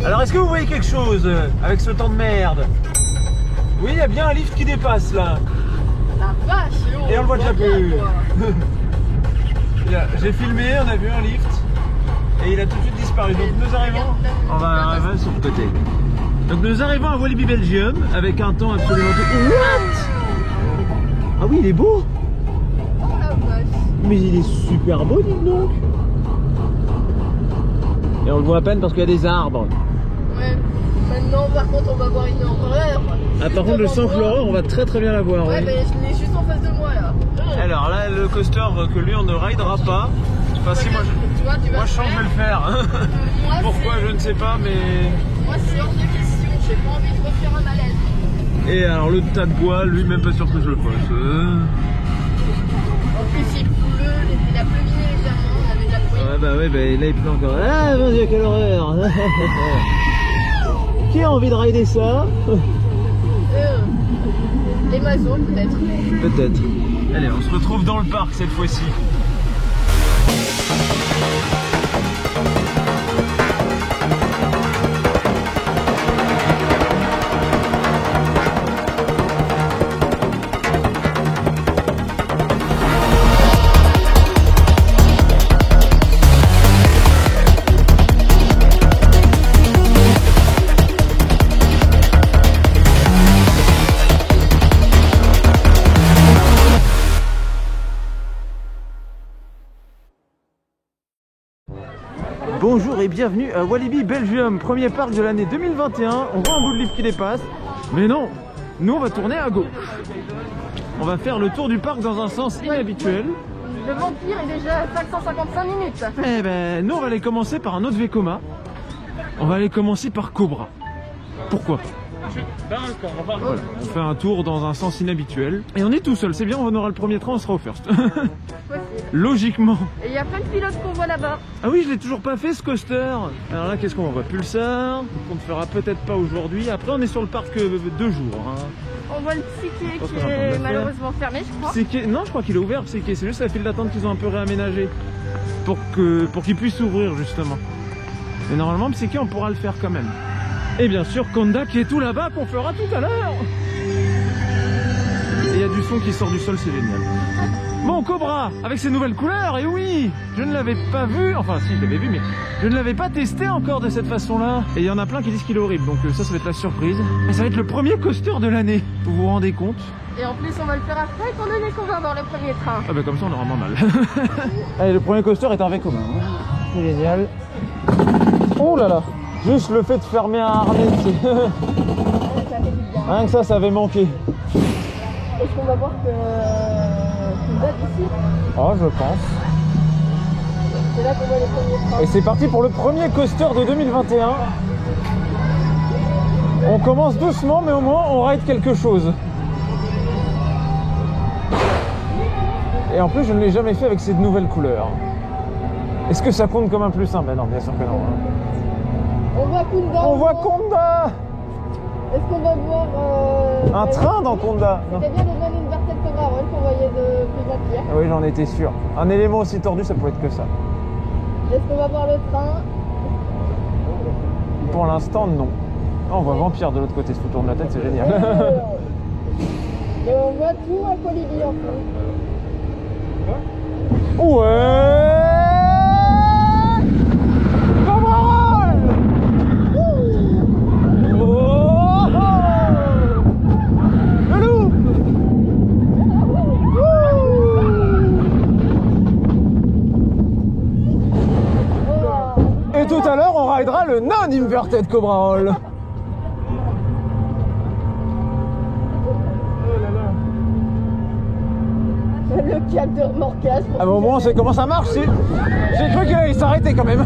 Alors est-ce que vous voyez quelque chose avec ce temps de merde? Oui, il y a bien un lift qui dépasse là. La vache, et on le voit déjà plus. J'ai filmé, on a vu un lift et il a tout de suite disparu. Donc nous arrivons, on va arriver sur le côté. Donc nous arrivons à Walibi Belgium avec un temps absolument... What? Ah oui, il est beau. Oh la vache. Mais il est super beau, dites donc. Et on le voit à peine parce qu'il y a des arbres. Ouais. Maintenant, par contre, on va voir une horreur. Ah, par contre, le Saint-Florent, on va très bien la voir. Ouais, oui. mais je l'ai juste en face de moi là. Alors là, le coaster que lui, on ne ridera pas. Enfin, si, moi, tu vois, tu vas moi je sens que je vais le faire. Pourquoi, je ne sais pas, mais... Moi, c'est hors de question. J'ai pas envie de refaire un malaise. Et alors, le tas de bois, lui, même pas sûr que je le fasse. En plus, il pleut, il a pleuviné légèrement, on avait de la pluie. Ouais, bah ouais, bah là, il pleut encore. Ah, mon Dieu, quelle horreur. Qui a envie de rider ça? Les mazos, peut-être. Peut-être. Allez, on se retrouve dans le parc cette fois-ci. Bonjour et bienvenue à Walibi Belgium, premier parc de l'année 2021. On voit un bout de livre qui dépasse, mais non, nous on va tourner à gauche. On va faire le tour du parc dans un sens inhabituel. Le vampire est déjà à 555 minutes. Eh ben, nous on va aller commencer par un autre Vekoma. On va aller commencer par Cobra. Pourquoi pas? Voilà, on fait un tour dans un sens inhabituel. Et on est tout seul, c'est bien, on aura le premier train, on sera au first. Logiquement. Et il y a plein de pilotes qu'on voit là-bas. Ah oui, je l'ai toujours pas fait ce coaster. Alors là, qu'est-ce qu'on voit? Pulsar, qu'on ne fera peut-être pas aujourd'hui. Après, on est sur le parc 2 jours. Hein. On voit le Psyché qui est malheureusement fermé, je crois. Psyché... Non, je crois qu'il est ouvert, Psyché. C'est juste la file d'attente qu'ils ont un peu réaménagé pour qu'il puisse s'ouvrir justement. Mais normalement, Psyché, on pourra le faire quand même. Et bien sûr, Conda qui est tout là-bas qu'on fera tout à l'heure. Et il y a du son qui sort du sol, c'est génial. Bon, Cobra, avec ses nouvelles couleurs, et oui, je ne l'avais pas vu, enfin si, je l'avais vu, mais je ne l'avais pas testé encore de cette façon-là. Et il y en a plein qui disent qu'il est horrible, donc ça va être la surprise. Et ça va être le premier coaster de l'année, vous vous rendez compte? Et en plus, on va le faire après, étant donné qu'on va dans le premier train. Ah bah comme ça, on aura moins mal. Allez, le premier coaster est un Vekoma. C'est génial. Oh là là, juste le fait de fermer un harnais, rien que ça avait manqué. Est-ce qu'on va voir que date ici? Oh, je pense. C'est là qu'on voit les premiers trains. Et c'est parti pour le premier coaster de 2021. On commence doucement, mais au moins on ride quelque chose. Et en plus, je ne l'ai jamais fait avec ces nouvelles couleurs. Est-ce que ça compte comme un plus 1? Ben non, bien sûr que non. On voit Conda. On voit Conda. Est-ce qu'on va voir un train dans Conda? C'était bien les non-inverted Cobra Roll qu'on voyait de plus en pire. Oui, j'en étais sûr. Un élément aussi tordu, ça pouvait être que ça. Est-ce qu'on va voir le train? Pour l'instant, non. Oh, on voit Vampire de l'autre côté, se tourne la tête, c'est génial. Et on voit tout à Walibi en fait. Ouais. Et tout à l'heure, on ridera le non-inverted Cobra Roll. Le câble de remorquage. Ah bah au moins on sait comment ça marche. J'ai cru qu'il allait s'arrêter quand même.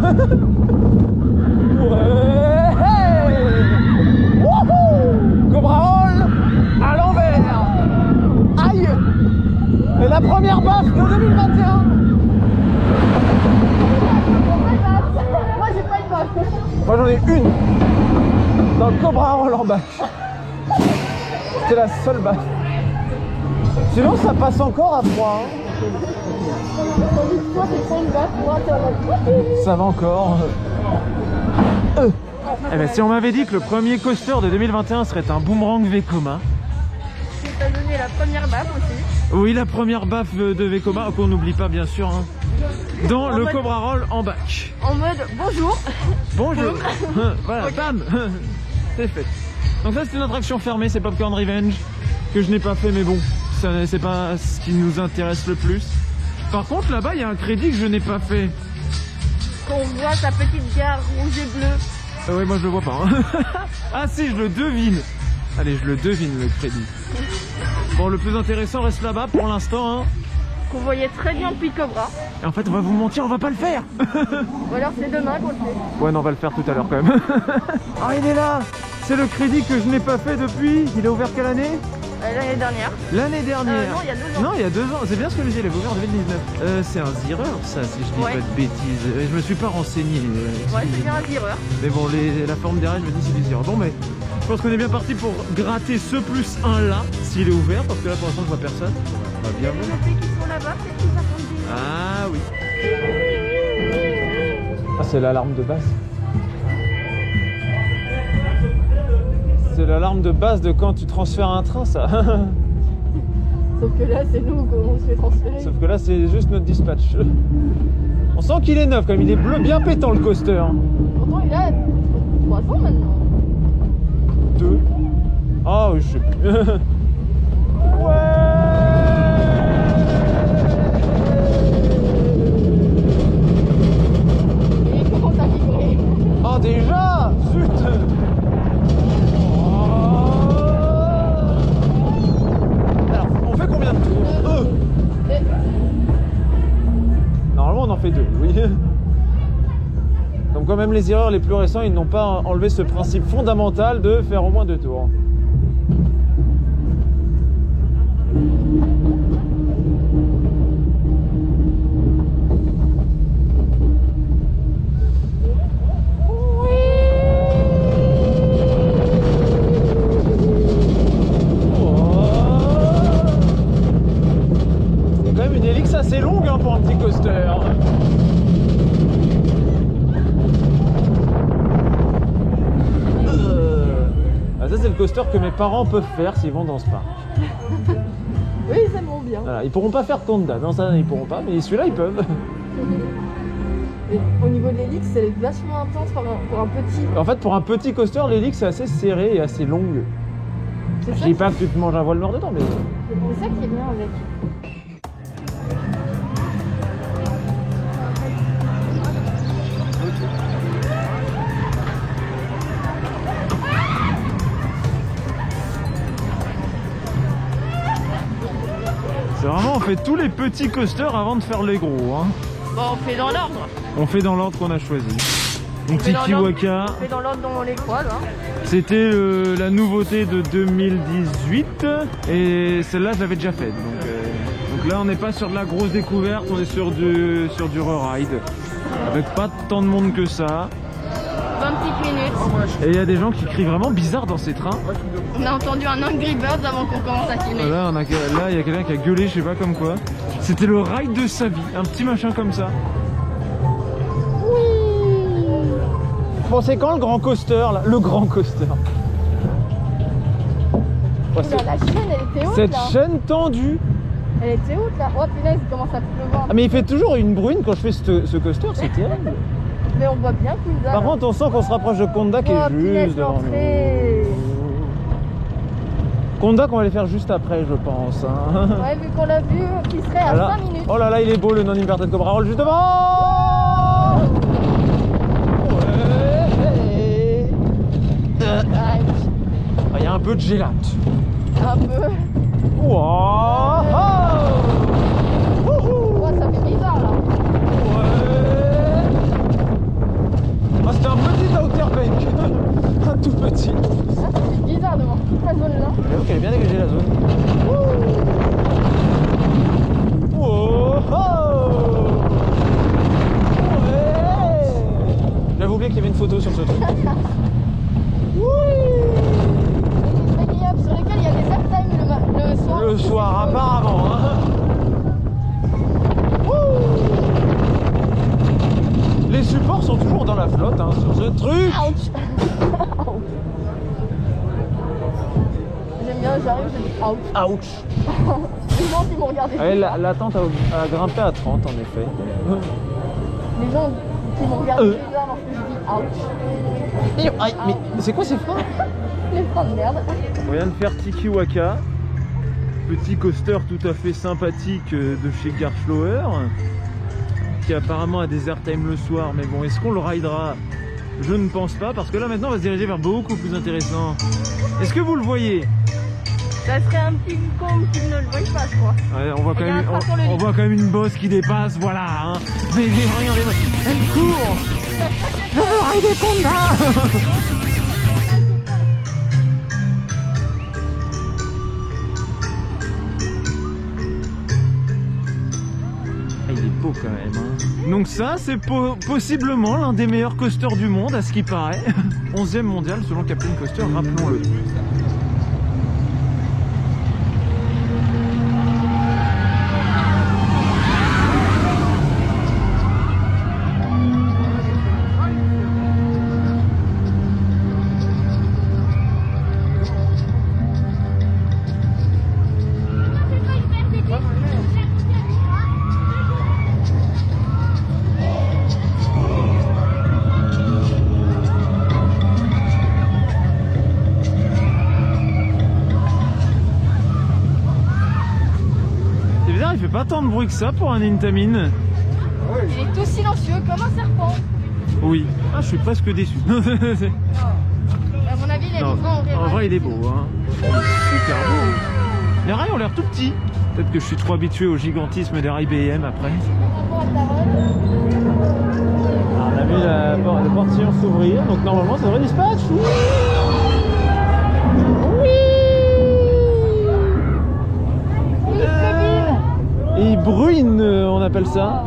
Ouais. Cobra Roll à l'envers. Aïe. Et la première baffe de 2021. Moi j'ai pas une baffe. Moi j'en ai une dans le Cobra Roll en bâche. C'était la seule baffe. Sinon ça passe encore à froid. Hein. Ça va encore. Eh ben, si on m'avait dit que le premier coaster de 2021 serait un Boomerang Vekoma. Tu t'as donné la première baffe aussi. Oui, la première baffe de Vekoma, qu'on n'oublie pas bien sûr, hein, dans le Cobra Roll en bac. En mode bonjour. Bonjour. Voilà, bam. C'est fait. Donc ça c'est une attraction fermée, c'est Popcorn Revenge, que je n'ai pas fait, mais bon, c'est pas ce qui nous intéresse le plus. Par contre là-bas il y a un crédit que je n'ai pas fait. Qu'on voit sa petite gare rouge et bleue. Oui, moi je le vois pas. Hein. Ah si, je le devine. Allez, je le devine le crédit. Bon, le plus intéressant reste là-bas pour l'instant. Hein. Qu'on voyait très bien depuis Cobra. Et en fait, on va vous mentir, on va pas le faire. Ou alors c'est demain qu'on le fait. Ouais, non, on va le faire tout à l'heure quand même. Ah, il est là. C'est le crédit que je n'ai pas fait depuis. Il est ouvert quelle année? L'année dernière. L'année dernière. Non, il y a 2 ans. Non, il y a 2 ans. C'est bien ce que je dis, il est ouvert en 2019. C'est un Zereur, ça, si je dis Ouais. pas de bêtises. Je me suis pas renseigné. Ouais, c'est bien un tireur. Mais bon, la forme derrière, je me dis c'est du Zereur. Bon, mais je pense qu'on est bien parti pour gratter ce +1 là, s'il est ouvert, parce que là pour l'instant je vois personne. On va bien Les voir. EP qui sont là-bas, peut-être qu'ils attendent des... Ah oui. Ah, c'est l'alarme de base. C'est l'alarme de base de quand tu transfères un train, ça. Sauf que là, c'est nous qu'on se fait transférer. Sauf que là, c'est juste notre dispatch. On sent qu'il est neuf, comme il est bleu, bien pétant le coaster. Pourtant, il a 3 ans maintenant. 2. Ah oui, je sais plus. Et il commence à vibrer. Oh déjà, zut. Alors, on fait combien de tours? Normalement, on en fait 2, oui. Donc quand même les erreurs les plus récentes, ils n'ont pas enlevé ce principe fondamental de faire au moins 2 tours. C'est quand même une hélice assez longue hein, pour un petit coaster. Ça c'est le coaster que mes parents peuvent faire s'ils vont dans ce parc. Oui, ça monte bien. Voilà, ils pourront pas faire Conda, non ça ils pourront pas, mais celui-là ils peuvent. Et au niveau de l'hélice, c'est vachement intense pour un petit. En fait pour un petit coaster, l'hélice c'est assez serré et assez longue. C'est Je ça, dis pas que tu te manges un voile noir dedans, mais... c'est ça qui est bien avec. C'est vraiment, on fait tous les petits coasters avant de faire les gros. Hein. Bon, on fait dans l'ordre. On fait dans l'ordre qu'on a choisi. Donc Tiki Waka, On fait dans l'ordre dont on les croise. Hein. c'était la nouveauté de 2018 et celle-là je l'avais déjà faite. Donc là on n'est pas sur de la grosse découverte, on est sur du re-ride. Avec pas tant de monde que ça. 20 petites minutes. Et il y a des gens qui crient vraiment bizarre dans ces trains. On a entendu un Angry Birds avant qu'on commence à filmer. Là il y a quelqu'un qui a gueulé, je sais pas comme quoi. C'était le ride de sa vie, un petit machin comme ça. Bon, c'est quand le grand coaster là? Le grand coaster. Oh, la chaîne, elle était haute Cette là. chaîne tendue. Elle était haute là. Oh punaise, il commence à pleuvoir. Ah mais il fait toujours une bruine quand je fais ce coaster, c'est terrible. Mais on voit bien Kunza. Par contre, on sent qu'on se rapproche de Conda qui est juste devant nous. Conda qu'on va aller faire juste après, je pense. Hein. Ouais, vu qu'on l'a vu, qui serait à Voilà. 5 minutes. Oh là là, il est beau le non-inverted Cobra Roll juste devant. Ouais. Il y a un peu de gélate. Un peu. Wow. Ouais, ça fait bizarre là. Ouais. Ah, c'était un petit Outer Bank. Un tout petit. Là, ça fait bizarre devant toute la zone là. J'avoue qu'elle est bien dégagée la zone. Wow. Ouais. J'avais oublié qu'il y avait une photo sur ce truc. Agréable, sur lesquels il y a des uptime le soir. Le soir, apparemment. Hein. Les les supports sont toujours dans la flotte hein, sur ce truc. Ouch. J'aime bien, j'arrive, je dis ouch. Ouch. Les gens qui m'ont regardé. Ouais, l'attente a grimpé à 30 en effet. Les gens qui m'ont regardé bizarre lorsque je dis ouch. Aïe, mais c'est quoi ces freins? Les freins de merde. On vient de faire Tikiwaka. Petit coaster tout à fait sympathique de chez Garchlower, qui apparemment a des airtime le soir, mais bon, est-ce qu'on le ridera? Je ne pense pas, parce que là maintenant on va se diriger vers beaucoup plus intéressant. Est-ce que vous le voyez? Ça serait un petit con qui ne le voit pas, je crois. Ouais, on voit quand même une bosse qui dépasse, voilà. Hein. Mais regardez-moi, elle court. Je veux rider Conda. Il est beau quand même. Hein. Donc ça, c'est possiblement l'un des meilleurs coasters du monde, à ce qui paraît. 11e mondial selon Captain Coaster, rappelons-le. Il fait pas tant de bruit que ça pour un Intamin. Il est tout silencieux comme un serpent. Oui. Ah, je suis presque déçu. À mon avis, il est en vrai, il est beau. Hein. Super beau. Les rails ont l'air tout petits. Peut-être que je suis trop habitué au gigantisme des rails BM après. Alors, on a vu le portillon s'ouvrir, donc normalement ça devrait dispatch. Et il bruine, on appelle ça.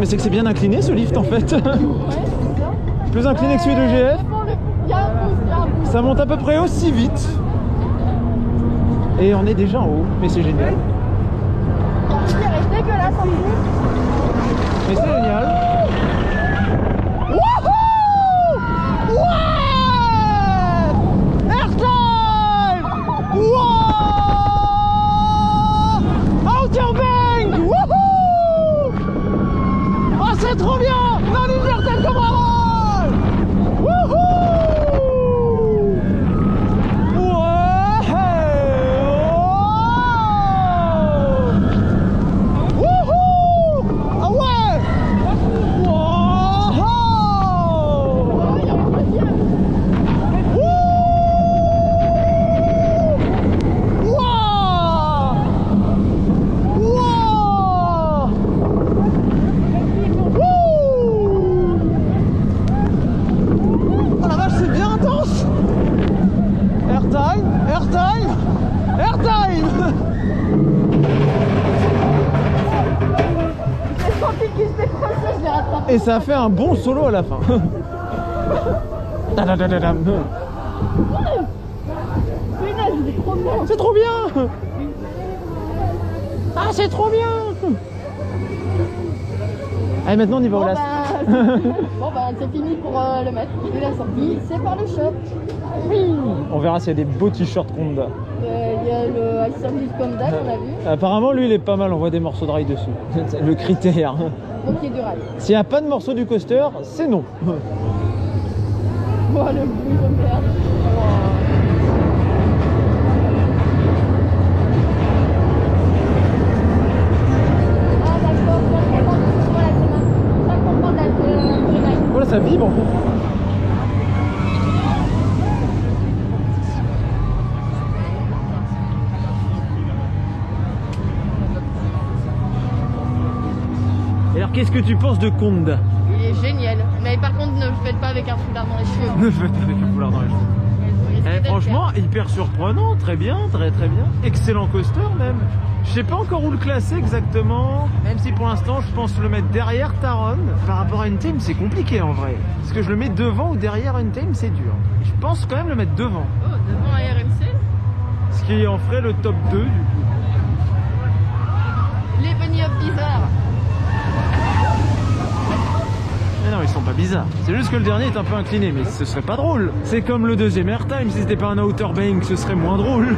Mais c'est que c'est bien incliné ce lift en fait. Plus incliné que celui de GF. Ça monte à peu près aussi vite. Et on est déjà en haut, mais c'est génial. C'est dégueulasse en plus. Mais c'est génial. C'est trop bien! La liberté de parole! Wouhou! Wouhou! Ah ouais! Et ça a fait un bon solo à la fin. C'est trop bien. Ah, c'est trop bien. Allez, maintenant on y va au last. Bon bah c'est fini pour le maître. Il est la sortie, c'est par le shop. Oui. On verra s'il y a des beaux t-shirts Conda. Il y a le Ice Service Conda qu'on a vu. Apparemment lui il est pas mal, on voit des morceaux de rail dessus. Le critère. Donc il y a du rail. S'il n'y a pas de morceau du coaster, c'est non. Oh le bruit de merde. Voilà, ça vibre en fait. Et alors qu'est-ce que tu penses de Conda? Il est génial. Mais par contre ne le faites pas avec un foulard dans les cheveux. Ne le faites pas avec un foulard dans les cheveux. Franchement, hyper surprenant, très bien, très bien. Excellent coaster même. Je sais pas encore où le classer exactement, même si pour l'instant je pense le mettre derrière Taron. Par rapport à Untamed, c'est compliqué en vrai. Est-ce que je le mets devant ou derrière Untamed, c'est dur. Je pense quand même le mettre devant. Oh, devant RMC. Ce qui en ferait le top 2 du coup. Les bunny up bizarres. non, ils sont pas bizarres. C'est juste que le dernier est un peu incliné, mais ce serait pas drôle. C'est comme le deuxième Airtime, si c'était pas un Outer Bank, ce serait moins drôle.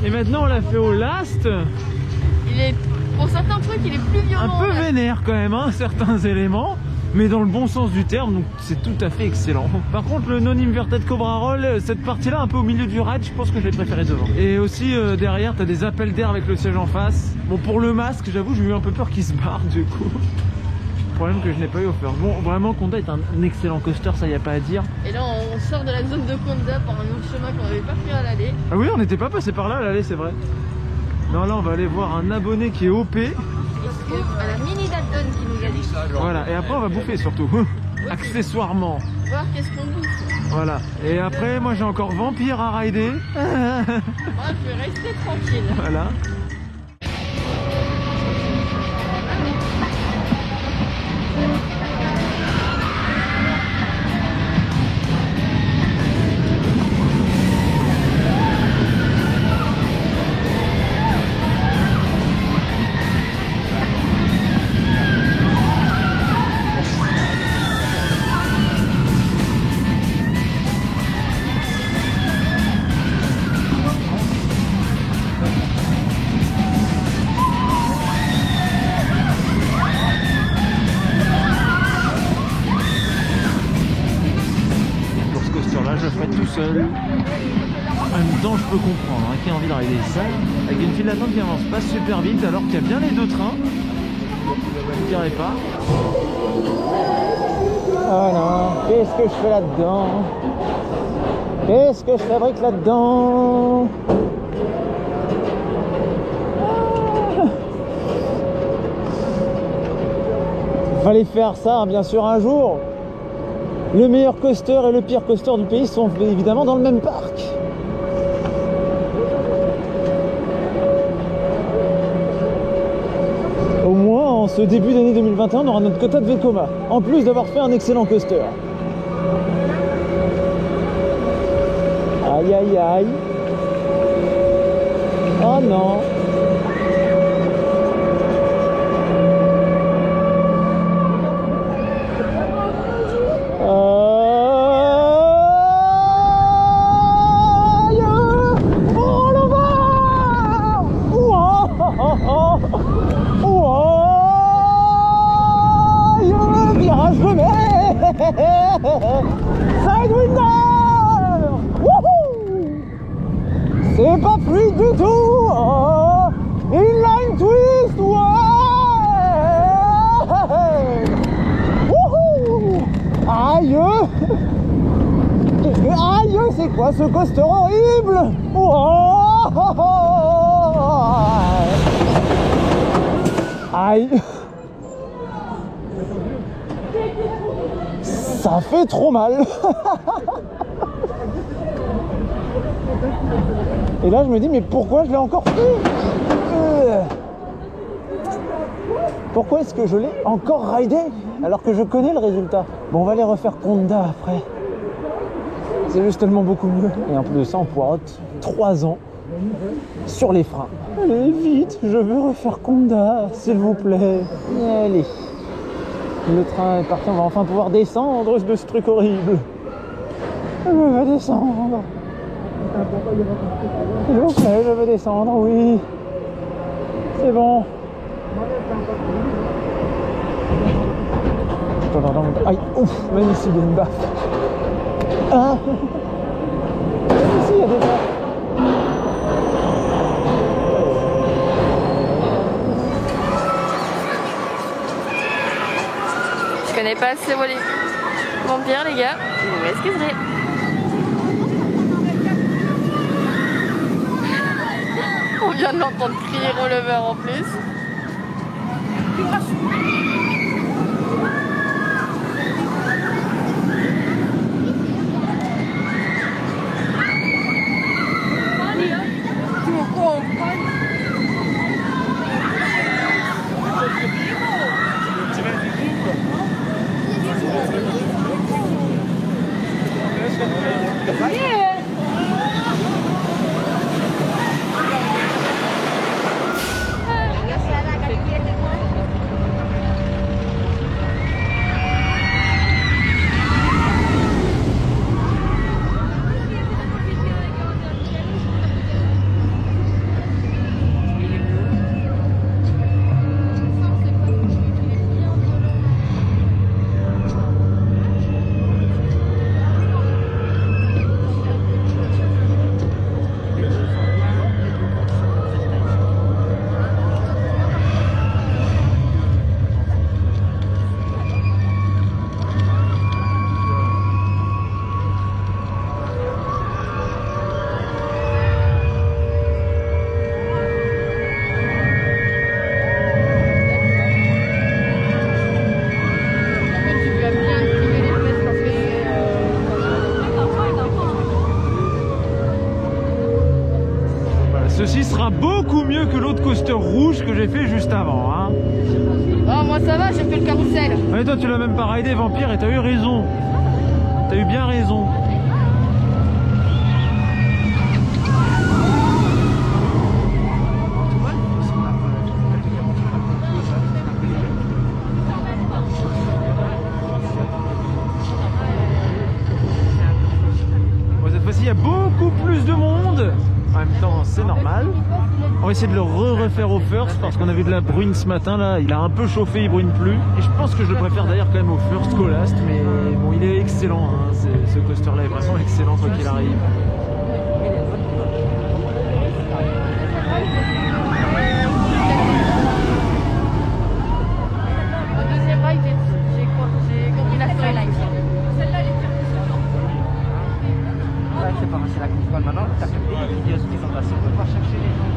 Et maintenant on l'a fait au last. Il est, pour certains trucs, il est plus violent. Un peu là. vénère quand même, hein, certains éléments. Mais dans le bon sens du terme, donc c'est tout à fait excellent. Par contre, le non-inverted Cobra Roll, cette partie-là, un peu au milieu du ride, je pense que je l'ai préféré devant. Et aussi, derrière, t'as des appels d'air avec le siège en face. Bon, pour le masque, j'avoue, j'ai eu un peu peur qu'il se barre, du coup. Problème que je n'ai pas eu au first. Bon, vraiment, Conda est un excellent coaster, ça y a pas à dire. Et là, on sort de la zone de Conda par un autre chemin qu'on n'avait pas pris à l'aller. Ah oui, on n'était pas passé par là à l'aller, c'est vrai. Non, là, on va aller voir un abonné qui est OP. À la mini Dalton qui nous a dit. Voilà, et après, on va bouffer surtout. Accessoirement. Voir qu'est-ce qu'on bouffe. Voilà. Et après, moi, j'ai encore Vampire à rider. Moi, je vais rester tranquille. Voilà. Je ferai tout seul. En même temps, je peux comprendre qui a envie de rider ça avec une file d'attente qui avance pas super vite alors qu'il y a bien les deux trains. Je dirais pas. Ah non, qu'est-ce que je fais là-dedans? Qu'est-ce que je fabrique là-dedans? Fallait faire ça, hein, bien sûr, un jour. Le meilleur coaster et le pire coaster du pays sont évidemment dans le même parc. Au moins, en ce début d'année 2021, on aura notre quota de Vekoma, en plus d'avoir fait un excellent coaster. Aïe aïe aïe. Oh non. Sidewinder! Wouhou! C'est pas fluide du tout! Oh! Inline twist! Ouais! Wouhou! Aïe! Aïe! C'est quoi ce coaster horrible? Oh! Aïe! Ça fait trop mal. Et là je me dis mais pourquoi je l'ai encore fait? Pourquoi est-ce que je l'ai encore ridé alors que je connais le résultat? Bon, on va aller refaire Conda après. C'est juste tellement beaucoup mieux. Et en plus de ça on poirote 3 ans sur les freins. Allez vite, je veux refaire Conda, s'il vous plaît. Allez. Le train est parti, on va enfin pouvoir descendre de ce truc horrible. Je veux descendre. S'il vous plaît, je veux descendre, oui. C'est bon. Aïe, ouf, même ici il y a une baffe. Ah. Même ici il y a des baffes. Je connais pas assez volé. Vampire les gars, vous m'excuserez. On vient de l'entendre crier Rollover en plus. ce que j'ai fait juste avant. Hein. Oh, moi ça va, j'ai fait le carrousel. Mais toi tu l'as même pas raidé Vampire et t'as eu raison. T'as eu bien raison. Bon, cette fois-ci il y a beaucoup plus de monde. En même temps c'est normal. On va essayer de le refaire au first parce qu'on a vu de la bruine ce matin là, il a un peu chauffé, il brune plus. Et je pense que je le préfère d'ailleurs quand même au first qu'au last, mais bon il est excellent, hein. Ce coaster là est vraiment excellent quoi qu'il arrive. Au deuxième ride, j'ai compris la storyline. Celle-là elle est très impressionnante. Ouais, c'est pas c'est la contrôle maintenant. T'as fait des vidéos qui sont passées. On peut pas chercher les gens.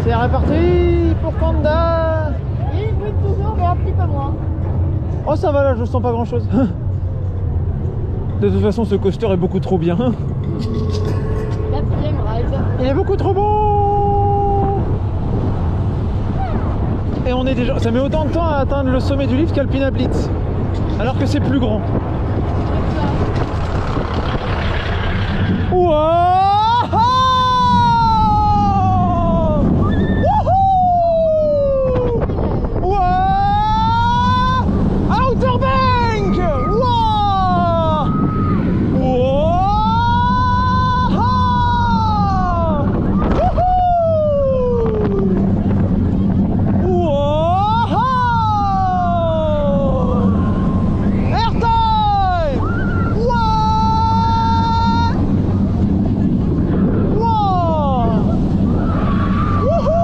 C'est reparti pour Conda. Il brûle toujours, mais un petit peu moins. Oh ça va là, je sens pas grand chose. De toute façon ce coaster est beaucoup trop bien. 4e ride. Il est beaucoup trop bon. Et on est déjà... Ça met autant de temps à atteindre le sommet du lift qu'Alpina Blitz. Alors que c'est plus grand. Wow. Outer Bank! Wow! Wow! Wow! Airtime! Wow! Wow! Wouhou!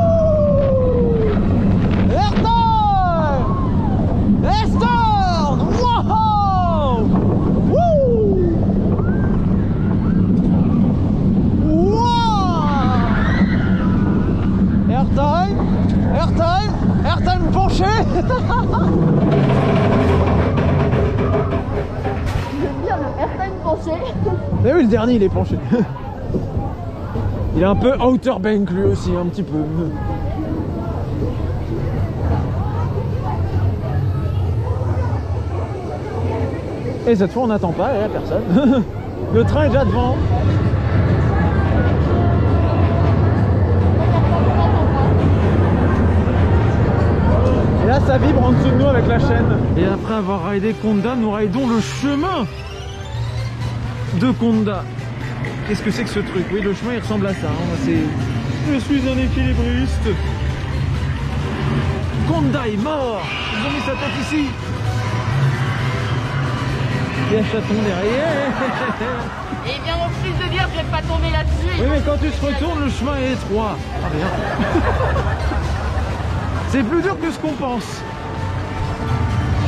Airtime! Estorn! Wow! Woo! Wow! Airtime! Airtime! Airtime penché! J'aime bien le airtime penché. Mais oui, le dernier il est penché. Il est un peu Outer Bank lui aussi, un petit peu. Et cette fois on n'attend pas, il n'y a personne. Le train est déjà devant. Et là ça vibre en dessous de nous avec la chaîne. Et après avoir raidé Conda, nous raidons le chemin de Conda. Qu'est-ce que c'est que ce truc? Oui, le chemin il ressemble à ça. Hein. Je suis un équilibriste. Conda est mort. Ils ont mis sa tête ici. Il y a un chaton derrière. Et il vient en plus de dire que je vais pas tomber là-dessus. Oui, mais quand tu te retournes, le chemin est étroit. Ah bien. C'est plus dur que ce qu'on pense.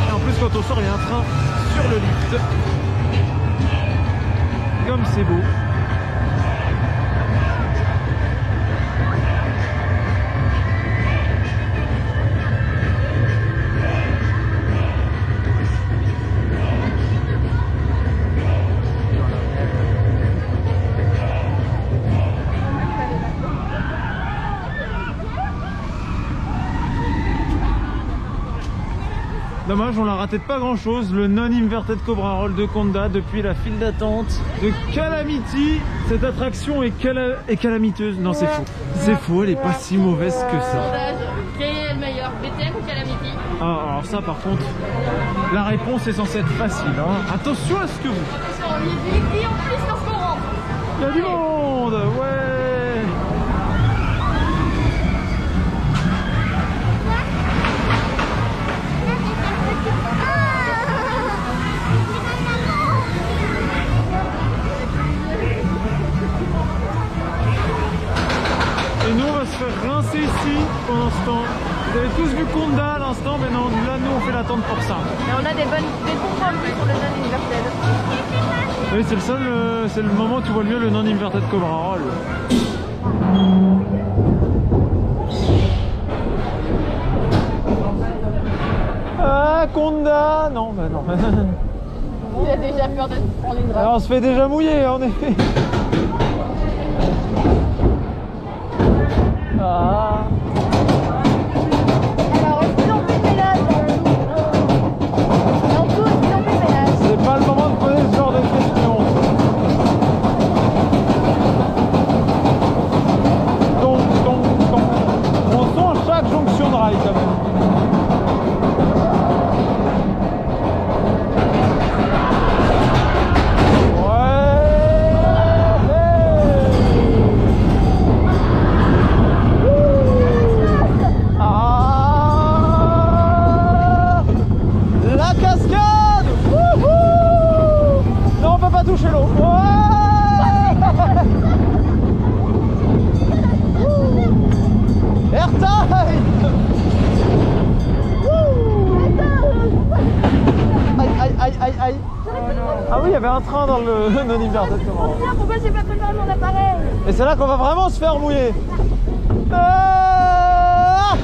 Et en plus, quand on sort, il y a un train sur le lift. Comme c'est beau. Dommage, on l'a raté de pas grand chose. Le non-inverted Cobra Roll de Conda depuis la file d'attente de Calamity. Cette attraction est calamiteuse. Non, c'est faux. C'est faux, elle est pas si mauvaise que ça. Sondage, quel est le meilleur, BTM ou Calamity? Ah, alors ça par contre, la réponse est censée être facile. Hein. Attention à ce que vous... Attention, on y est vite et en plus lorsqu'on rentre. Il y a du monde, ouais. Et nous on va se faire rincer ici pendant ce temps. Vous avez tous vu Conda à l'instant, mais non, là nous on fait l'attente pour ça. Et on a des bons points pour le non-inverted. Oui, c'est le moment où tu vois le mieux le non-inverted Cobra Roll. Ah, Conda. Non, bah non. Il a déjà peur de prendre une Alors, drape. on se fait déjà mouiller, en effet. Ah. Alors, est-ce qu'ils ont fait le ménage dans tout, est-ce qu'ils ont fait le ménage? C'est pas le moment de poser ce genre de questions. Donc. On sent à chaque jonction de rail quand même. Toucher l'eau. Airtime. Aïe. Ah oui, il y avait un train dans le non-Inverted Commander. Pourquoi j'ai pas préparé mon appareil? Et c'est là qu'on va vraiment se faire mouiller. Ah.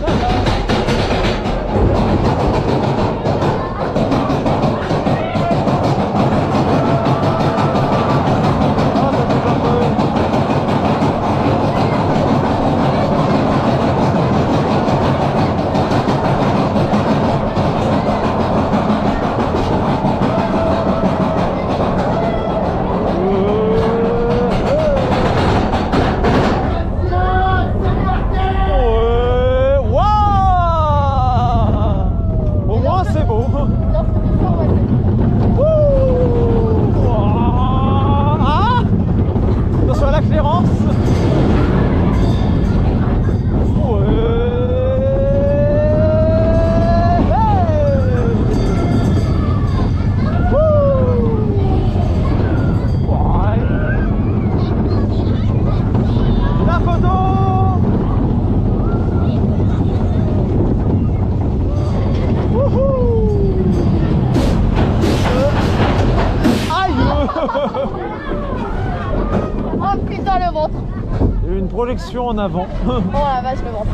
Oh putain, le ventre. Il y a eu une projection en avant. Oh la vache, le ventre.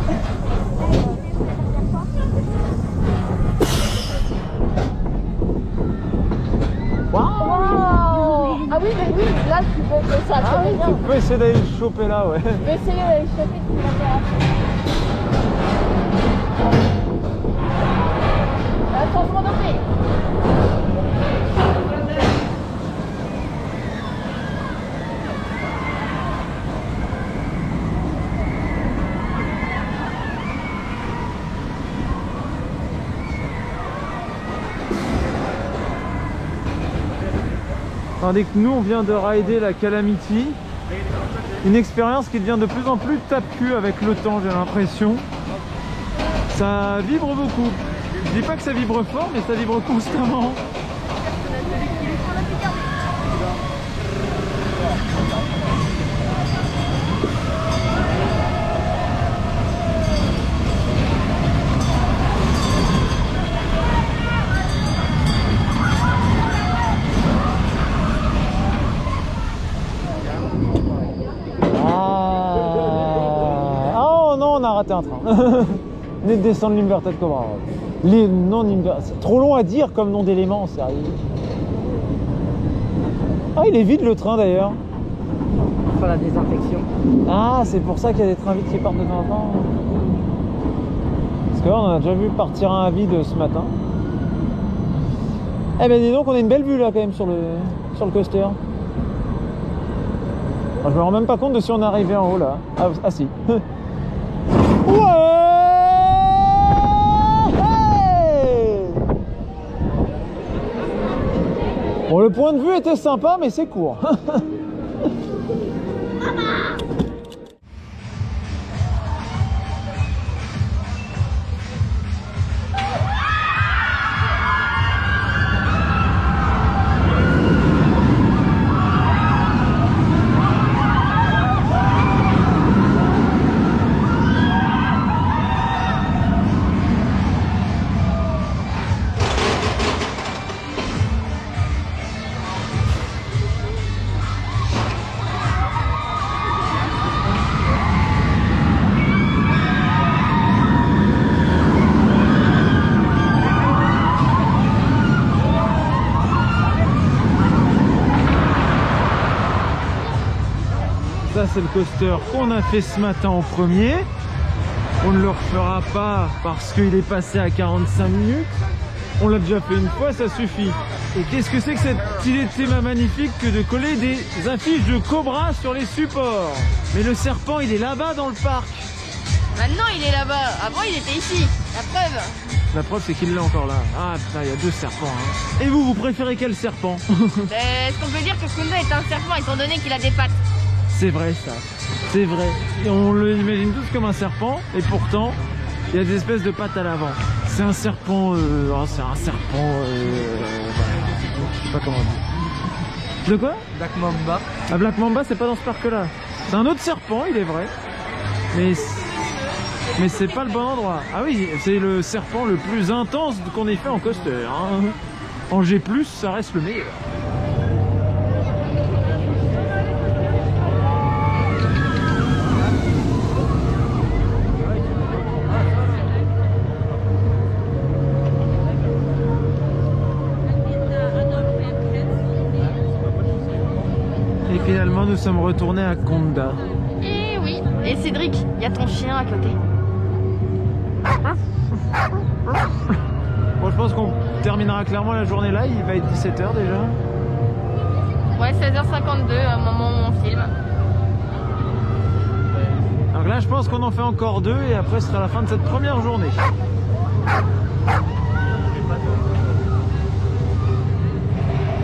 Waouh. Wow. Ah oui, mais oui, là tu peux faire ça, très bien. Tu peux essayer d'aller le choper là, ouais. Tu peux essayer d'aller choper ce qui m'intéresse. Changement d'opé. Tandis que nous on vient de rider la Calamity, une expérience qui devient de plus en plus tape-cul avec le temps, j'ai l'impression. Ça vibre beaucoup. Je dis pas que ça vibre fort, mais ça vibre constamment. On a raté un train. On venait de descendre l'Inverted Cobra. Les non-Inverted. C'est trop long à dire comme nom d'élément, sérieux. Ah, il est vide le train d'ailleurs. Pour la désinfection. Ah, c'est pour ça qu'il y a des trains vides qui partent de temps en temps. Parce que là, on en a déjà vu partir un à vide ce matin. Eh ben dis donc, on a une belle vue là quand même sur le coaster. Alors, je me rends même pas compte de si on est arrivé en haut là. Ah si. Ouais. Bon, le point de vue était sympa, mais c'est court. c'est le coaster qu'on a fait ce matin en premier. On ne le refera pas parce qu'il est passé à 45 minutes. On l'a déjà fait une fois, ça suffit. Et qu'est-ce que c'est que cette idée magnifique que de coller des affiches de Cobra sur les supports? Mais le serpent, il est là-bas dans le parc. Maintenant, il est là-bas. Avant, il était ici. La preuve. La preuve, c'est qu'il est encore là. Ah putain, il y a deux serpents. Hein. Et vous préférez quel serpent? Est-ce qu'on peut dire que Kunda est un serpent étant donné qu'il a des pattes? C'est vrai ça, c'est vrai. Et on l'imagine tous comme un serpent, et pourtant, il y a des espèces de pattes à l'avant. C'est un serpent, c'est un serpent, je sais pas comment dire. De quoi? Black Mamba. Ah, Black Mamba, c'est pas dans ce parc-là. C'est un autre serpent, il est vrai. Mais c'est pas le bon endroit. Ah oui, c'est le serpent le plus intense qu'on ait fait en coaster. Hein. En G+, ça reste le meilleur. Et finalement, nous sommes retournés à Conda. Eh oui. Et Cédric, il y a ton chien à côté. Bon, je pense qu'on terminera clairement la journée là. Il va être 17h déjà. Ouais, 16h52 au moment où on filme. Donc là, je pense qu'on en fait encore deux et après, ce sera la fin de cette première journée.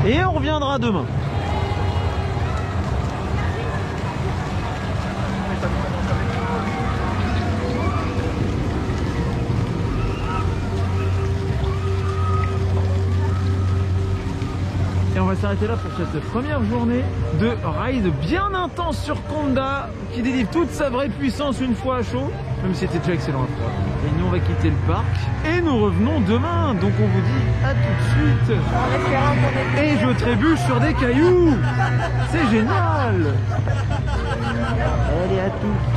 Et on reviendra demain. Et on va s'arrêter là pour cette première journée de ride bien intense sur Conda qui délivre toute sa vraie puissance une fois à chaud, même si c'était déjà excellent à froid. Et nous on va quitter le parc et nous revenons demain, donc on vous dit à tout de suite. En espérant qu'on ait... Et je trébuche sur des cailloux. C'est génial. Allez, à toutes.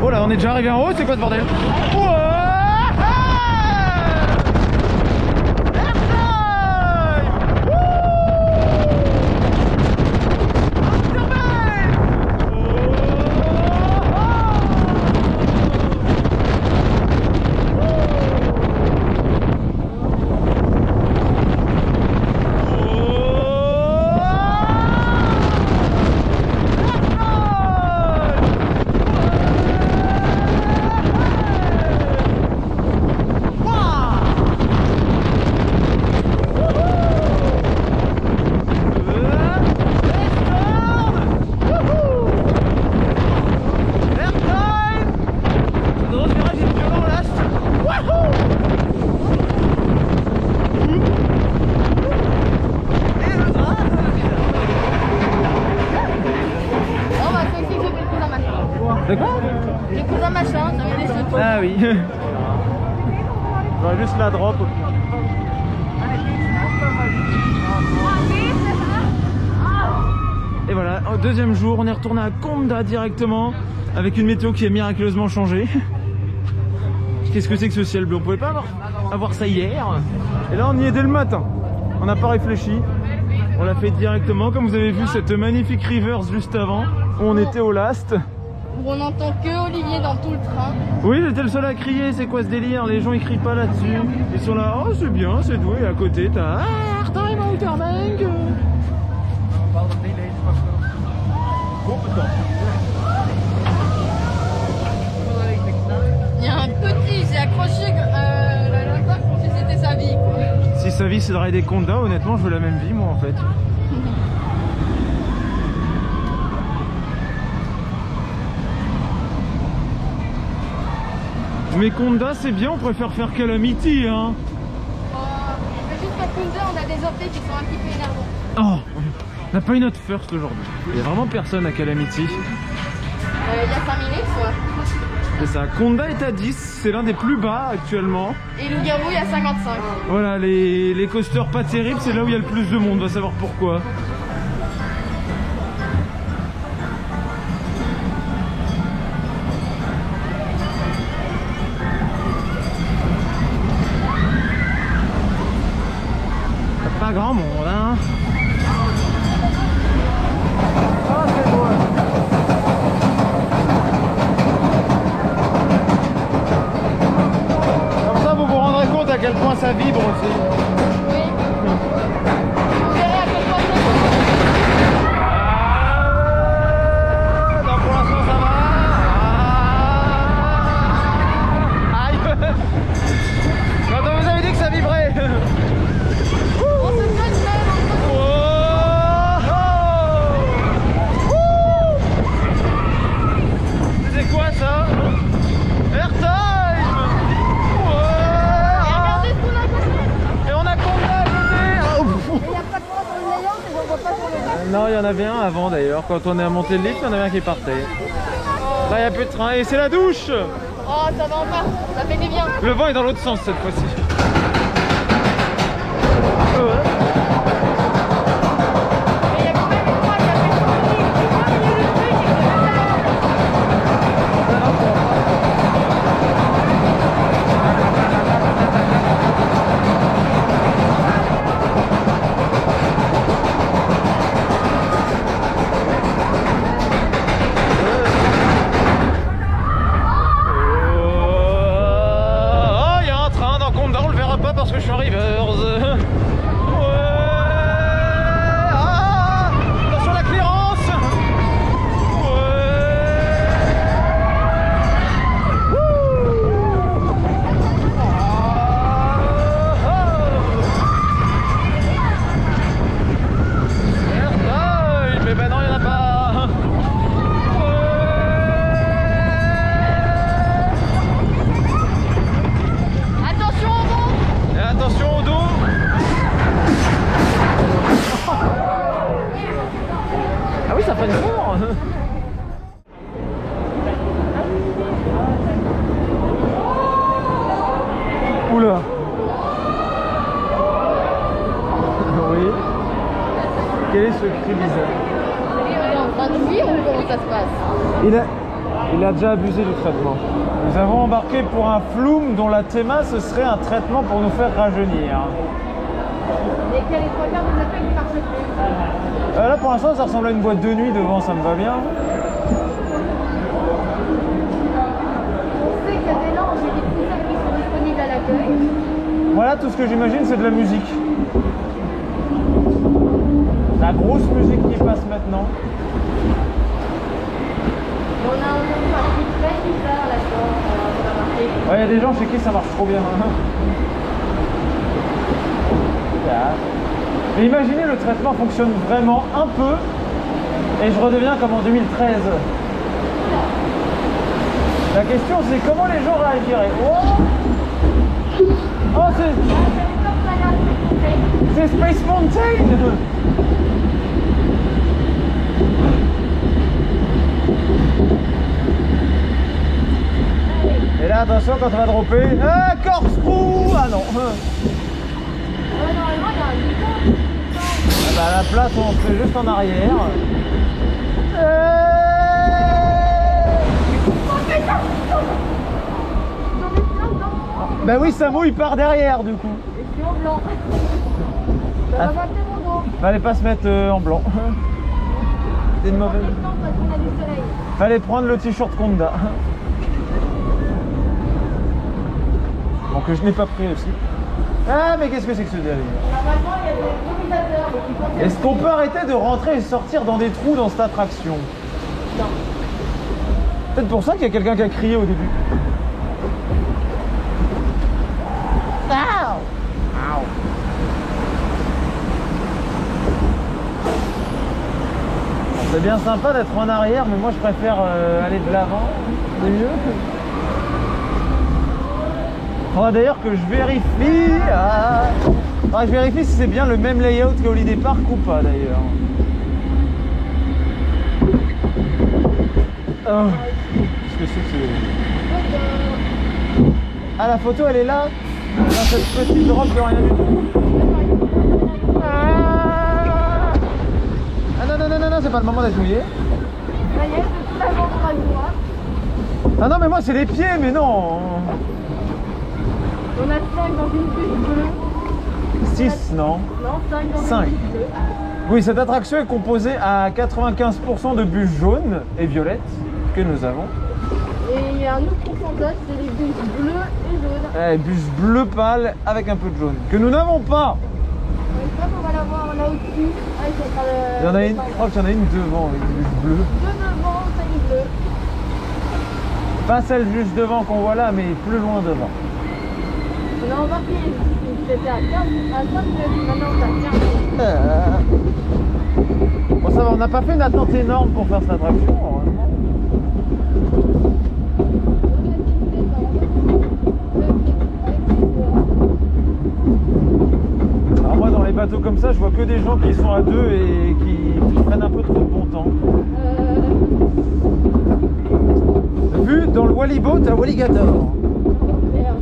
Oh là, on est déjà arrivé en haut, c'est quoi ce bordel? De quoi? Les cousins machin, j'avais des cheveux. Ah oui. J'aurais juste la drop. Et voilà, au deuxième jour, on est retourné à Conda directement avec une météo qui a miraculeusement changé. Qu'est-ce que c'est que ce ciel bleu? On pouvait pas avoir ça hier. Et là, on y est dès le matin. On n'a pas réfléchi. On l'a fait directement. Comme vous avez vu, cette magnifique reverse juste avant, où on était au last. Où on n'entend que Olivier dans tout le train. Oui, j'étais le seul à crier. C'est quoi ce délire? Les gens ils crient pas là-dessus. Ils sont là, oh c'est bien, c'est doux. Et à côté, t'as Airtime Outer Bank. Il y a un petit, j'ai accroché la lanterne comme si c'était sa vie, quoi. Si sa vie c'est de rider Conda, honnêtement, je veux la même vie moi en fait. Mais Conda c'est bien, on préfère faire Calamity hein. C'est juste qu'à Kunda on a des OP qui sont un petit peu énervants. Oh, on n'a pas eu notre first aujourd'hui. Il n'y a vraiment personne à Calamity. Il y a 5 minutes, quoi. C'est ça, Conda est à 10, c'est l'un des plus bas actuellement. Et Loup-Garou, il y a 55. Voilà, les coasters pas terribles, c'est là où il y a le plus de monde, on va savoir pourquoi. Pas grand monde, hein. point ça vibre aussi. Oui. Vous verrez à quel point c'est bon. Non, pour l'instant ça va. Aïe. Quand on vous avait dit que ça vibrait. On se fait même. C'est quoi ça? Airtime. Regardez ce qu'on a à côté. Et on a combien à côté? Il n'y a pas de quoi sur le layout et on voit pas sur le layout. Non, il y en avait un avant d'ailleurs. Quand on est à monter le lift, il y en avait un qui partait. Là, il n'y a plus de train. Et c'est la douche. Oh, ça va en bas. Ça fait des biens. Le vent est dans l'autre sens cette fois-ci. Mais il y a quand même une fois qui a fait son truc. Il a terminé le truc et que Oh, il y a un train dans Condat, on le verra pas parce que je suis en reverse. Attention la clearance. Mais ben non, il n'y en a pas. attention au vent. Et attention au dos. Ah oui, ça fait une four. Oula. Oui. Quel est ce cri bizarre? On est en train de fuir ou comment ça se passe? Il a déjà abusé du traitement. Nous avons embarqué pour un floum dont la théma ce serait un traitement pour nous faire rajeunir. Et quel est le trois quarts de la feuille qui marche plus? Là pour l'instant ça ressemble à une boîte de nuit devant, ça me va bien. On sait qu'il y a des langues et des coussins qui sont disponibles à l'accueil. Voilà, tout ce que j'imagine c'est de la musique. La grosse musique qui passe maintenant. On a entendu un truc très bizarre là-dedans. On a marqué. Ouais, il y a des gens chez qui ça marche trop bien. Mais imaginez le traitement fonctionne vraiment un peu et je redeviens comme en 2013. La question c'est comment les gens réagiraient. Oh c'est Space Mountain. Et là attention quand on va dropper. Ah, corkscrew. Ah non. Normalement, il y a un bouton. Ah bah, la place on fait juste en arrière. Bah oui, Samo il part derrière du coup. Et je suis en blanc. Ça va battre mon dos. Fallait pas se mettre en blanc. C'est une mauvaise. Parce qu'on a du soleil. Fallait prendre le t-shirt Conda. Bon que je n'ai pas pris aussi. Ah mais qu'est-ce que c'est que ce délire? Normalement, il y a des improvisateurs. Donc ils pensent Est-ce qu'on peut arrêter de rentrer et sortir dans des trous dans cette attraction? Non. Peut-être pour ça qu'il y a quelqu'un qui a crié au début. C'est bien sympa d'être en arrière, mais moi je préfère aller de l'avant. C'est mieux. Faudra d'ailleurs que je vérifie. Faudra que je vérifie si c'est bien le même layout qu'au Holiday Park ou pas d'ailleurs. Oh. Qu'est-ce que c'est que ce... Ah, la photo elle est là, dans cette petite drop de rien du tout. Ah non, non, non, non, non, c'est pas le moment d'être mouillé. Ça y est, c'est totalement droit de moi. Ah non, mais moi c'est les pieds, mais non. On a 5 dans une puce bleue. 6, non? Non, 5 dans Cinq. une puce bleue. Oui, cette attraction est composée à 95% de bûches jaunes et violettes que nous avons. Et il y Et un autre pourcentage, c'est les bus bleus et jaunes. Eh, bus bleu pâle avec un peu de jaune. Que nous n'avons pas. Je crois qu'on va l'avoir là au-dessus. Ah, il sera le... Il y en a une, je crois qu'il y en a une devant, avec du bus bleu. Deux devant, celle bleue. Pas celle juste devant qu'on voit là, mais plus loin devant. On a embarqué, c'était à 15, à 5 minutes, maintenant on est à 15. Bon, ça va, on n'a pas fait une attente énorme pour faire cette attraction, heureusement. Alors moi, dans les bateaux comme ça, je vois que des gens qui sont à deux et qui prennent un peu trop de bon temps. Vu dans le Wallyboat à Walligator. Merde.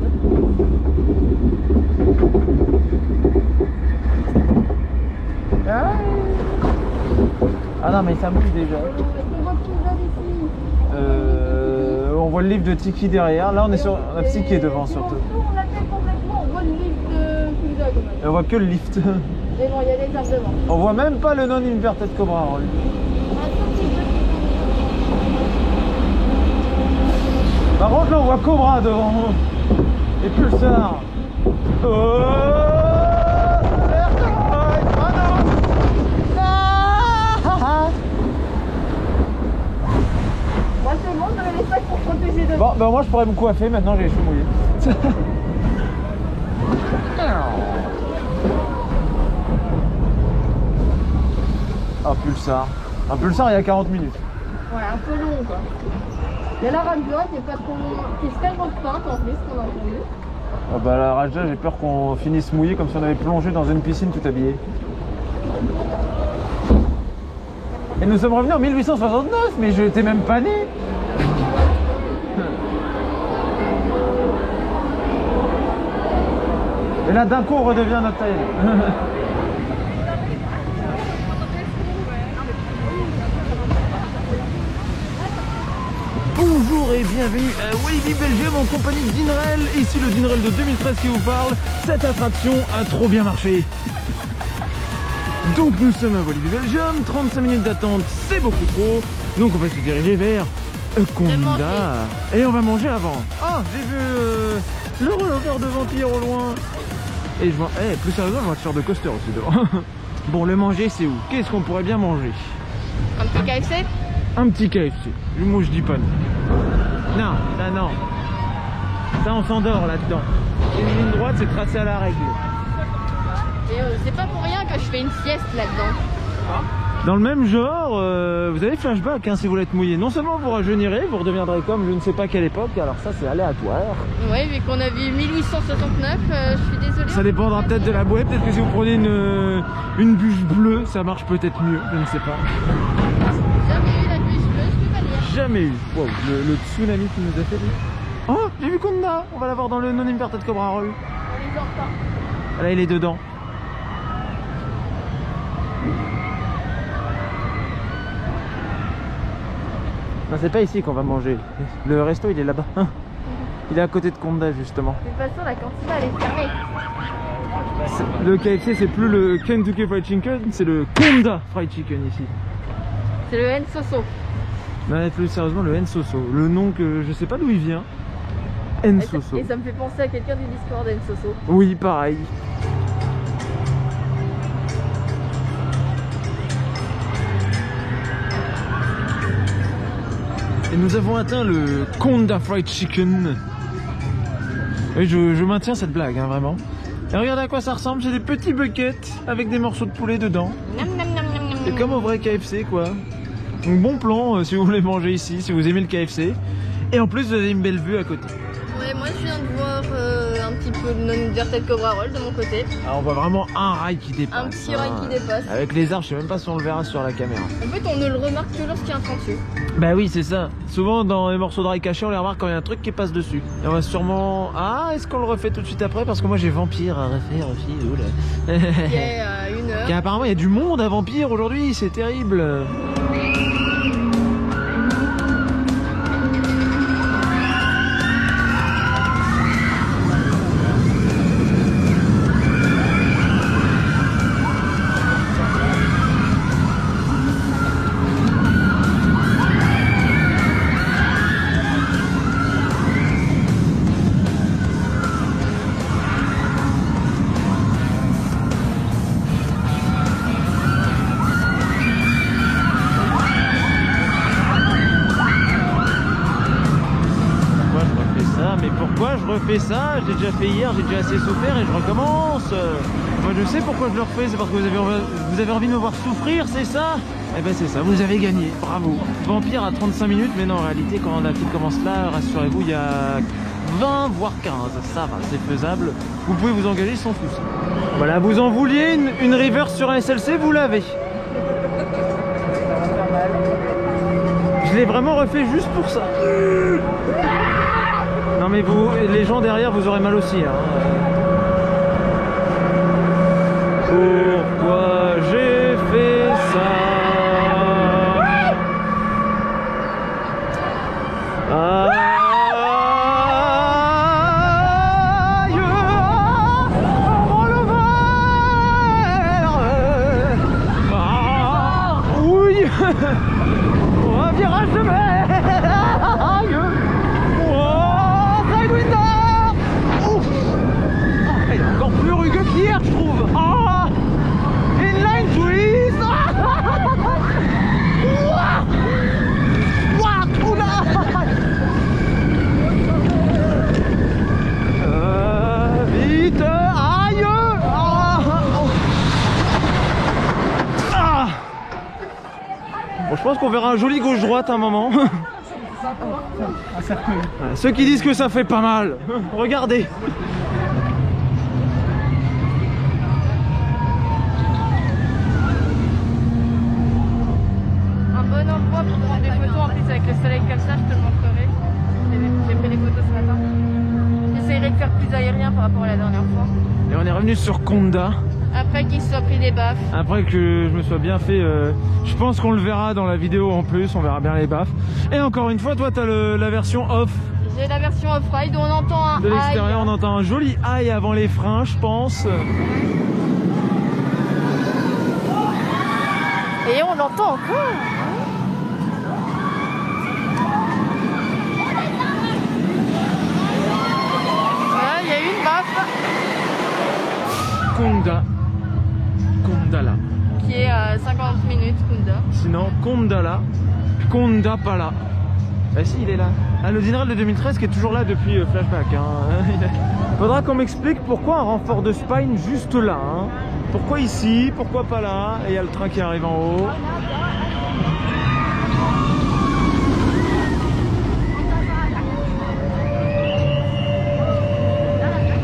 Ah non, mais ça mouille déjà. On voit tout là ici. On voit le livre de Tiki derrière. Là, on est sur la Psyché devant surtout. On l'a fait complètement, on voit le livre de Kinga quand même. Et on voit que le lift. Mais bon, il y a des arbres devant. On voit même pas le non-inverted Cobra Roll. Un tout petit peu. Par contre, là, on voit Cobra devant. Et Pulsar. Oh, Moi c'est bon, j'avais les sacs pour protéger de... bon, ben moi je pourrais me coiffer, maintenant j'ai les cheveux mouillés. Ah, Pulsar. Un Pulsar il y a 40 minutes. Ouais, un peu long quoi. Il y a la Raja qui est pas trop long, qui se calme de peinte en plus, qu'on a entendu. Ah bah la Raja, j'ai peur qu'on finisse mouillé comme si on avait plongé dans une piscine tout habillé. Et nous sommes revenus en 1869, mais je n'étais même pas né. Et là d'un coup on redevient notre taille. Bonjour et bienvenue à Wavy Belgium en compagnie d'Inrail. Ici le d'Inrail de 2013 qui vous parle. Cette attraction a trop bien marché. Donc nous sommes à Wavy Belgium, 35 minutes d'attente c'est beaucoup trop. Donc on va se diriger vers Conda. Et on va manger avant. Ah, j'ai vu le roller de vampire au loin. Et je vois, plus sérieusement, je vois un de coaster aussi devant. Bon, le manger c'est où? Qu'est-ce qu'on pourrait bien manger? Un petit KFC? Un petit KFC. Moi je dis pas non. Non, ça non. Ça on s'endort là-dedans. Une ligne droite c'est tracé à la règle. Et c'est pas pour rien que je fais une sieste là-dedans. Dans le même genre, vous avez flashback hein, si vous voulez être mouillé. Non seulement vous rajeunirez, vous redeviendrez comme je ne sais pas quelle époque, alors ça c'est aléatoire. Oui, vu qu'on a vu 1869, je suis désolée. Ça dépendra peut-être de la bouée, peut-être que si vous prenez une bûche bleue, ça marche peut-être mieux, je ne sais pas. Jamais eu la bûche bleue, je peux pas dire. Jamais eu. Wow, le tsunami qui nous a fait. Oh, j'ai vu Conda. On va l'avoir dans le non-inverted Cobra Roll. On les en retard. Là, il est dedans. Non, c'est pas ici qu'on va manger. Le resto, il est là-bas. Il est à côté de Conda, justement. De toute façon, la cantine, elle est fermée. Le KFC, c'est plus le Kentucky Fried Chicken, c'est le Conda Fried Chicken ici. C'est le N Soso. Non, plus sérieusement, le N-Soso. Le nom que je sais pas d'où il vient. N-Soso. Et ça me fait penser à quelqu'un du Discord N Soso. Oui, pareil. Et nous avons atteint le Conda Fried Chicken. Oui, je maintiens cette blague, hein, vraiment. Et regardez à quoi ça ressemble, c'est des petits buckets avec des morceaux de poulet dedans. C'est comme au vrai KFC, quoi. Donc bon plan si vous voulez manger ici, si vous aimez le KFC. Et en plus, vous avez une belle vue à côté. Ouais, moi je viens de voir un petit peu de non-inverted Cobra Roll de mon côté. Alors on voit vraiment un rail qui dépasse. Un petit rail qui dépasse. Avec les arbres, je sais même pas si on le verra sur la caméra. En fait, on ne le remarque que lorsqu'il y a un train dessus. Bah oui, c'est ça. Souvent dans les morceaux de rail cachés, on les remarque quand il y a un truc qui passe dessus. Et on va sûrement... Ah, est-ce qu'on le refait tout de suite après? Parce que moi j'ai Vampire à refaire aussi. Oula. Qui est à 1 heure. Car apparemment il y a du monde à Vampire aujourd'hui, c'est terrible. refais ça, je l'ai déjà fait hier, j'ai déjà assez souffert et je recommence. Moi je sais pourquoi je le refais, c'est parce que vous avez envie de me voir souffrir, c'est ça? Eh ben c'est ça, vous avez gagné, bravo. Vampire à 35 minutes, mais non, en réalité quand la file commence là, rassurez-vous, il y a 20 voire 15, ça va, c'est faisable. Vous pouvez vous engager sans souci. Voilà, vous en vouliez une reverse sur un SLC, vous l'avez. Je l'ai vraiment refait juste pour ça. Non mais vous, les gens derrière, vous aurez mal aussi. Hein. Pourquoi j'ai fait ça? Aïe, oh le verre. Ah, oui. Un virage de mer. Aïe. Oh, Sidewinder. Oh. Ah, il est encore plus rugueux qu'hier, je trouve. Ah, inline twist. Vite. Aïe. Bon, je pense qu'on verra un joli gauche-droite à un moment. Ceux qui disent que ça fait pas mal, regardez. Un bon endroit pour prendre des photos, en plus avec le soleil comme ça, je te le montrerai. J'ai pris les photos ce matin. J'essayerai de faire plus aérien par rapport à la dernière fois. Et on est revenu sur Conda. Après qu'il se soit pris des baffes. Après que je me sois bien fait, je pense qu'on le verra dans la vidéo en plus, on verra bien les baffes. Et encore une fois, toi tu as la version off. J'ai la version off-ride où on entend un de l'extérieur, high. on entend un joli high avant les freins, je pense. Et on l'entend encore. Voilà, il y a eu une baffe. Kondala. Qui est à 50 minutes, Kunda. Sinon, Kondala. Konda pas là. Ah si, il est là. Ah, le Dinral de 2013 qui est toujours là depuis Flashback. Hein. Faudra qu'on m'explique pourquoi un renfort de spine juste là. Hein. Pourquoi ici, pourquoi pas là. Et il y a le train qui arrive en haut.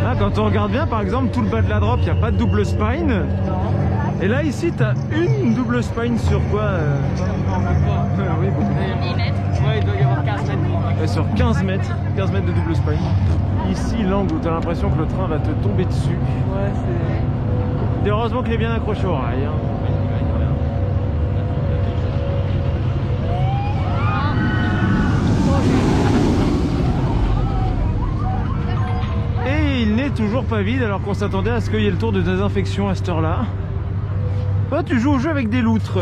Ah, quand on regarde bien, par exemple, tout le bas de la drop, il n'y a pas de double spine. Et là, ici, tu as une double spine sur quoi oui, beaucoup. 10 mètres. Ouais, il doit y avoir 15 mètres. Sur 15 mètres de double spine. Ici, l'angle où tu as l'impression que le train va te tomber dessus. Ouais, c'est... Et heureusement qu'il est bien accroché au rail. Hein. Et il n'est toujours pas vide alors qu'on s'attendait à ce qu'il y ait le tour de désinfection à cette heure-là. Toi, tu joues au jeu avec des loutres.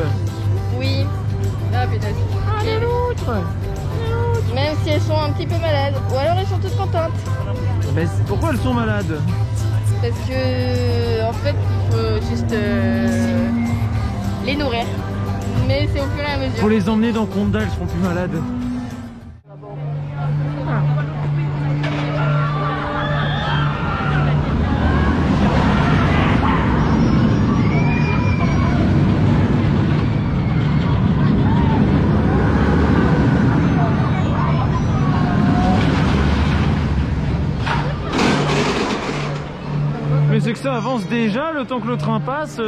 Oui. Ah putain. Ah, des loutres. Même si elles sont un petit peu malades. Ou alors elles sont toutes contentes. Mais pourquoi elles sont malades? Parce que en fait il faut juste les nourrir. Mais c'est au fur et à mesure. Faut les emmener dans Conda, elles seront plus malades. Mais c'est que ça avance déjà le temps que le train passe.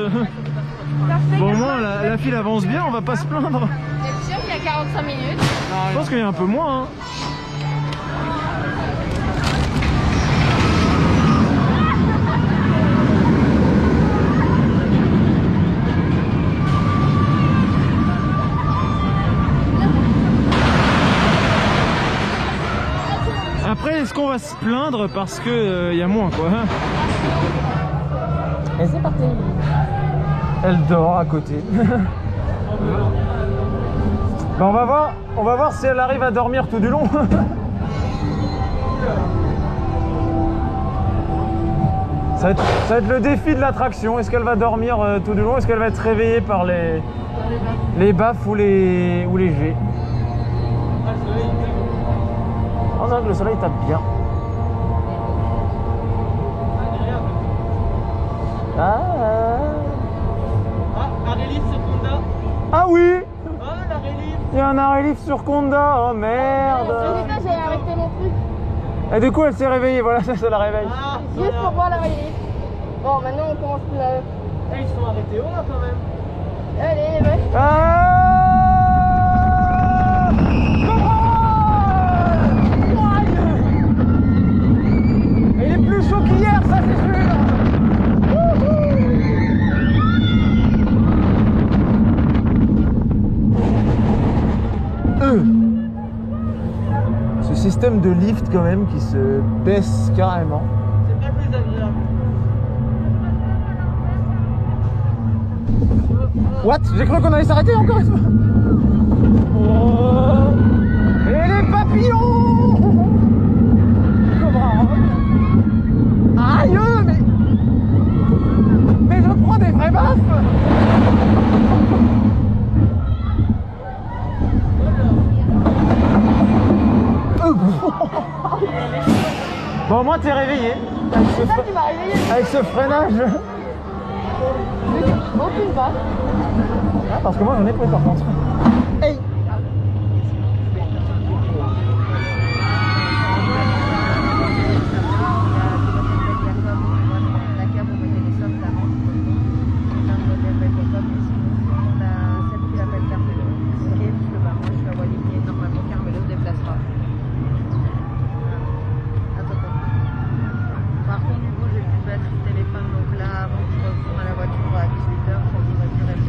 Bon, au moins la file avance bien, on va pas se plaindre. C'est sûr qu'il y a 45 minutes. Je pense qu'il y a un peu moins. Hein. Après, est-ce qu'on va se plaindre parce que y a moins quoi? Et c'est parti. Elle dort à côté. Ben, on va voir si elle arrive à dormir tout du long. Ça va être le défi de l'attraction. Est-ce qu'elle va dormir tout du long? Est-ce qu'elle va être réveillée par les baffes ou les jets? Oh non, le soleil tape bien. Un relief sur Conda. Ah oui, Oh, la relief. il y a un arrêt lift sur Conda. Oh merde. Putain, j'ai arrêté mon truc. Et du coup, elle s'est réveillée. Voilà, ça la réveille. Ah, Juste pour voir la relief. Bon, maintenant on commence la... ils sont arrêtés haut là quand même. Allez, les meufs. Ah il est plus chaud qu'hier, ça c'est sûr. Ce système de lift quand même qui se baisse carrément. C'est pas plus agréable. What? J'ai cru qu'on allait s'arrêter encore une fois. Oh. Et les papillons. Cobra. Aïe, mais je prends des vraies baffes. Bon, moi t'es réveillé C'est ça qui m'a réveillé. avec ce freinage. Aucune baffe. Ah, parce que moi j'en ai pris par contre. Hey.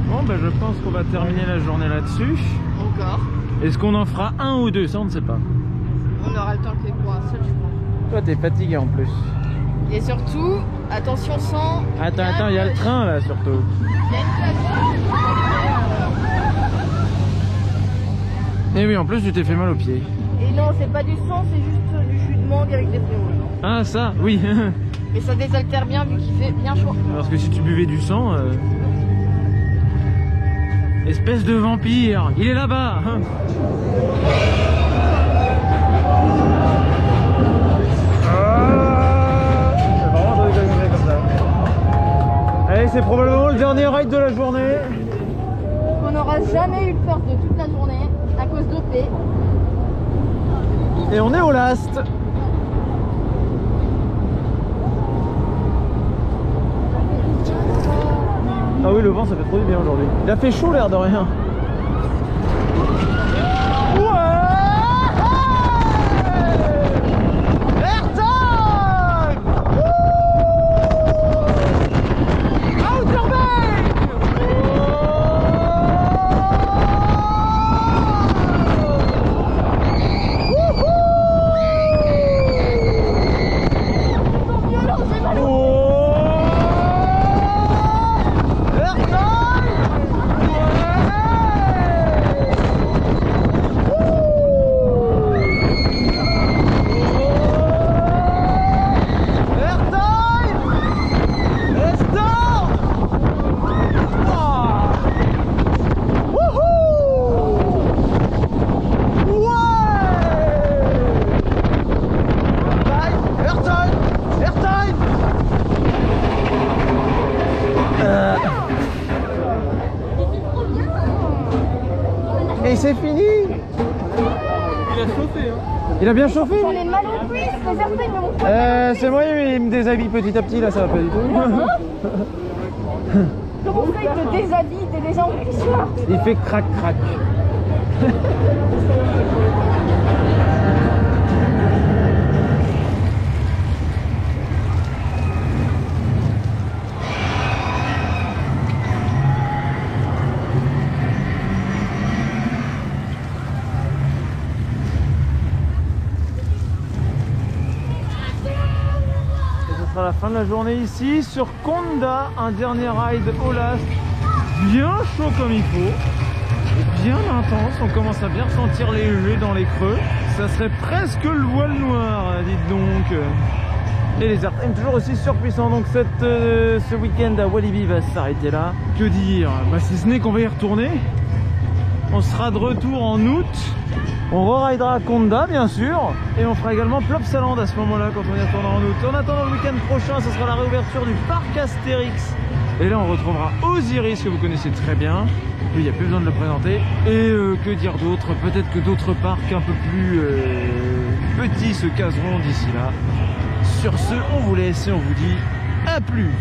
Bon, ben je pense qu'on va terminer la journée là-dessus. Encore. Est-ce qu'on en fera un ou deux? Ça on ne sait pas. On aura le temps que pour un seul, je pense. Toi t'es fatigué en plus. Et surtout, attention sans... Attends, il y a le train là surtout. Il y a une Et oui, en plus tu t'es fait mal aux pieds. Et non, c'est pas du sang, c'est juste du jus de mangue avec des frérots. Ah ça, oui. Mais ça désaltère bien vu qu'il fait bien chaud. Parce que si tu buvais du sang... Espèce de vampire, il est là-bas. C'est vraiment joli comme ça. Allez, c'est probablement le dernier ride de la journée. On n'aura jamais eu le first de toute la journée à cause d'OP. Et on est au last. Ah oui, le vent ça fait trop du bien aujourd'hui. Il a fait chaud l'air de rien. Et c'est fini. Il a chauffé, hein. Il a bien chauffé. J'en ai mal aux cuisses, les artères me montrent. C'est moi, il me déshabille petit à petit, là ça va pas du tout. Comment ça, il te déshabille? T'es déjà en cuissoir. Il fait crac crac. À la fin de la journée ici sur Conda, un dernier ride au last, bien chaud comme il faut, bien intense, on commence à bien ressentir les jets dans les creux, ça serait presque le voile noir, dites donc. Et les airtime toujours aussi surpuissants, donc ce week-end à Walibi va s'arrêter là. Que dire, si ce n'est qu'on va y retourner, on sera de retour en août On re-ridera Conda bien sûr, et on fera également Plopsaland à ce moment-là quand on y retournera en août. En attendant le week-end prochain, ce sera la réouverture du parc Astérix. Et là on retrouvera Osiris que vous connaissez très bien. Lui, il n'y a plus besoin de le présenter. Et que dire d'autre? Peut-être que d'autres parcs un peu plus petits se caseront d'ici là. Sur ce, on vous laisse et on vous dit à plus.